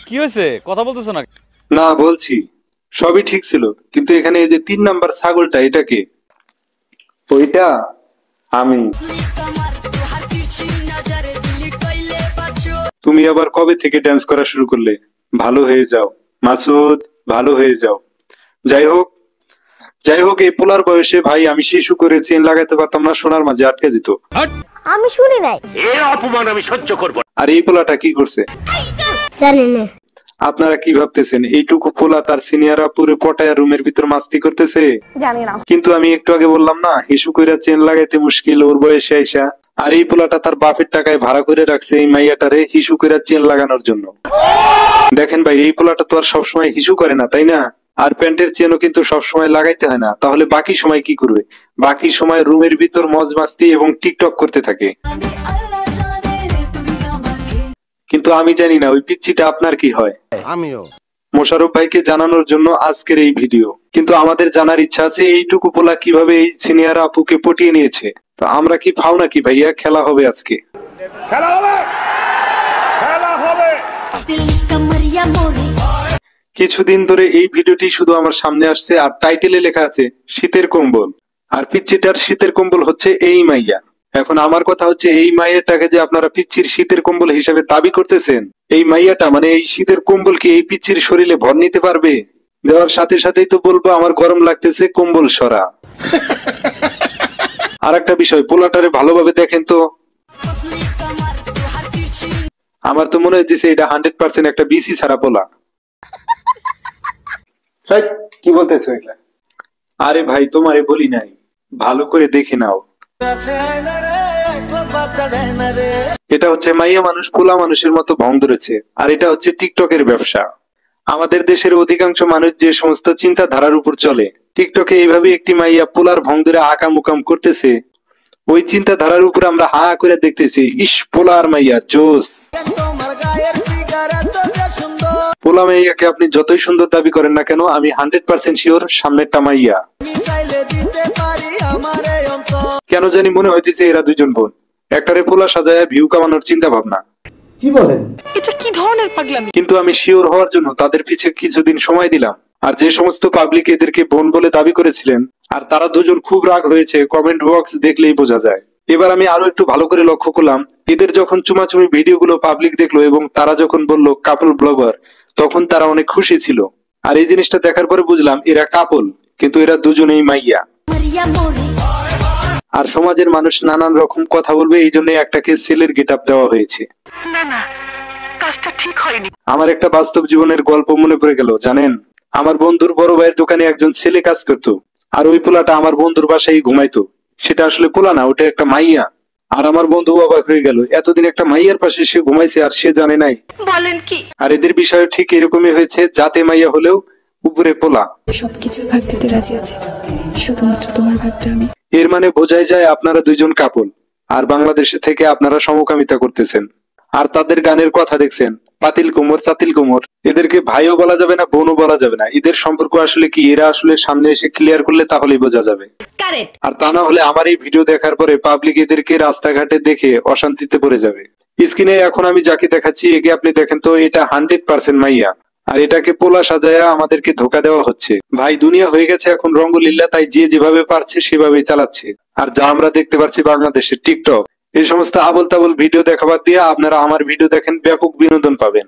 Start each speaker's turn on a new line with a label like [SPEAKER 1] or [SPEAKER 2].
[SPEAKER 1] কি হয়েছে, কথা বলতেছো না?
[SPEAKER 2] না বলছি, সবই ঠিক ছিল, কিন্তু এখানে এই যে 3 নাম্বার ছাগলটা, এটা কে? ওইটা আমি। তুমি আবার কবে থেকে ডান্স করা শুরু করলে? ভালো হয়ে যাও মাসুদ, ভালো হয়ে যাও। যাই হোক এই পোলার বয়সে ভাই আমি শিশু করে চেন লাগাইতে পারতাম না, সোনার মাঝে আটকে যেত।
[SPEAKER 3] আমি শুনি নাই।
[SPEAKER 4] এর অপমান আমি সহ্য করব।
[SPEAKER 2] আর এই পোলাটা কি করছে
[SPEAKER 3] জানি না।
[SPEAKER 2] আপনারা কি ভাবতেছেন এইটুকু পোলা তার সিনিয়ররা পুরো পটায়া রুমের ভিতর মাস্তি করতেছে?
[SPEAKER 3] জানি না।
[SPEAKER 2] কিন্তু আমি একটু আগে বললাম না, হিসু কইরা চেন লাগাইতে মুশকিল ওর বয়সে আইসা। আর এই পোলাটা তার বাপের টাকায় ভাড়া করে রাখছে এই মাইয়াটারে হিসু কইরা চেন লাগানোর জন্য। দেখেন ভাই, এই পোলাটা তো আর সবসময় হিসু করে না, তাই না? আর প্যান্টের চেনও কিন্তু সবসময় লাগাইতে হয় না, তাহলে বাকি সময় কি করবে? বাকি সময় রুমের ভিতর মজ মাস্তি এবং টিকটক করতে থাকে। কিন্তু আমি জানি না ওই পিচ্চিটা আপনার কি হয়।
[SPEAKER 4] আমিও
[SPEAKER 2] মোশারফ ভাইকে জানানোর জন্য আজকের এই ভিডিও। কিন্তু আমাদের জানার ইচ্ছা আছে এইটুকু পোলা কিভাবে এই সিনিয়র আপুকে পটিয়ে নিয়েছে। তো আমরা কি ফাও নাকি ভাইয়া? খেলা হবে আজকে,
[SPEAKER 4] খেলা হবে, খেলা হবে।
[SPEAKER 2] কিছুদিন ধরে এই ভিডিওটি শুধু আমার সামনে আসছে আর টাইটেলে লেখা আছে শীতের কম্বল। আর পিচ্চিটার শীতের কম্বল হচ্ছে এই মাইয়া। এখন আমার কথা হচ্ছে, এই মাইয়াটাকে যে আপনারা পিচ্চির শীতের কম্বল হিসেবে দাবি করতেছেন, এই মাইয়াটা মানে এই শীতের কম্বল কি এই পিচ্চির শরীরে ভর নিতে পারবে? দেওয়ার সাথে সাথেই তো বলবো আমার গরম লাগতেছে, কম্বল সরা। আর একটা বিষয়, পোলাটারে ভালোভাবে দেখেন তো। আমার তো মনে হচ্ছে এটা 100% একটা বিসি ছাড়া পোলা। কি বলতেছো এগুলা? আরে ভাই তোমারে বলি নাই, ভালো করে দেখে নাও। এটা হচ্ছে মাইয়া মানুষ পোলা মানুষের মতো ভং ধরেছে। আর এটা হচ্ছে টিকটকের ব্যবসা। আমাদের দেশের অধিকাংশ মানুষ যে সমস্ত চিন্তাধারার উপর চলে, টিকটকে এইভাবে একটি মাইয়া পোলার ভং ধরে আকাম উকাম করতেছে, ওই চিন্তাধারার উপর আমরা হা করে দেখতেছি। ইস পোলার মাইয়া জোস। পোলা মাইয়াকে আপনি যতই সুন্দর দাবি করেন না কেন, আমি 100% শিওর সামনেরটা মাইয়া। কেন জানি মনে হইতেছে এরা দুজন বোন। একটারে পোলা সাজায় ভিউ কামানোর চিন্তা ভাবনা।
[SPEAKER 5] কি বলেন?
[SPEAKER 3] এটা কি ধরনের পাগলামি?
[SPEAKER 2] কিন্তু আমি শিওর হওয়ার জন্য তাদের পিছে কিছুদিন সময় দিলাম। আর যে সমস্ত পাবলিক এদেরকে বোন বলে দাবি করেছিলেন, আর তারা দুজন খুব রাগ হয়েছে, কমেন্ট বক্স দেখলেই বোঝা যায়। এবার আমি আরো একটু ভালো করে লক্ষ্য করলাম, এদের যখন চুমাচুমি ভিডিওগুলো পাবলিক দেখলো এবং তারা যখন বলল কাপল ব্লগার, তখন তারা অনেক খুশি ছিল। আর এই জিনিসটা দেখার পরে বুঝলাম এরা কাপল, কিন্তু এরা দুজনেই মাইয়া। আর সমাজের মানুষ নানান রকম কথা বলবে, এই জন্য একটাকে ছেলের গেটআপ দেওয়া হয়েছে। আমার একটা বাস্তব জীবনের গল্প মনে পড়ে গেল, জানেন? আমার বন্ধুর বড় ভাইয়ের দোকানে একজন ছেলে কাজ করতো, আর ওই পোলাটা আমার বন্ধুর বাসায় ঘুমাইতো। সেটা আসলে পোলা না, ওটা একটা মাইয়া। আর আমার বন্ধু অবাক হয়ে গেল, এতদিন একটা মাইয়ার পাশে সে ঘুমাইছে আর সে জানে নাই।
[SPEAKER 3] বলেন কি?
[SPEAKER 2] আর এদের বিষয় ঠিক এরকমই হয়েছে, যাতে মাইয়া হলেও উপরে পোলা।
[SPEAKER 6] সবকিছুর ভাগ দিতে রাজি আছি, শুধুমাত্র তোমার ভাগটা আমি।
[SPEAKER 2] এর মানে বোঝাই যায় আপনারা দুইজন কাপল, আর বাংলাদেশে থেকে আপনারা সমকামিতা করতেছেন। আর তাদের গানের কথা দেখছেন, পাতিল কোমর চাতিল কোমর। এদেরকে ভাইও বলা যাবে না, বোনও বলা যাবে না। এদের সম্পর্ক আসলে কি, এরা আসলে সামনে এসে ক্লিয়ার করলে তাহলেই বোঝা যাবে। আর তা না হলে আমার এই ভিডিও দেখার পরে পাবলিক এদেরকে রাস্তাঘাটে দেখে অশান্তিতে পড়ে যাবে। স্ক্রিনে এখন আমি যাকে দেখাচ্ছি, একে আপনি দেখেন তো, এটা 100% মাইয়া। আর এটাকে পোলা সাজায়া আমাদেরকে ধোকা দেওয়া হচ্ছে। ভাই দুনিয়া হয়ে গেছে এখন রঙ্গলীলা, তাই যে যেভাবে পারছে সেভাবেই চালাচ্ছে। আর যা আমরা দেখতে পাচ্ছি বাংলাদেশের টিকটক, এই সমস্ত আবল তাবল ভিডিও দেখাবার দিয়ে আপনারা আমার ভিডিও দেখেন, ব্যাপক বিনোদন পাবেন।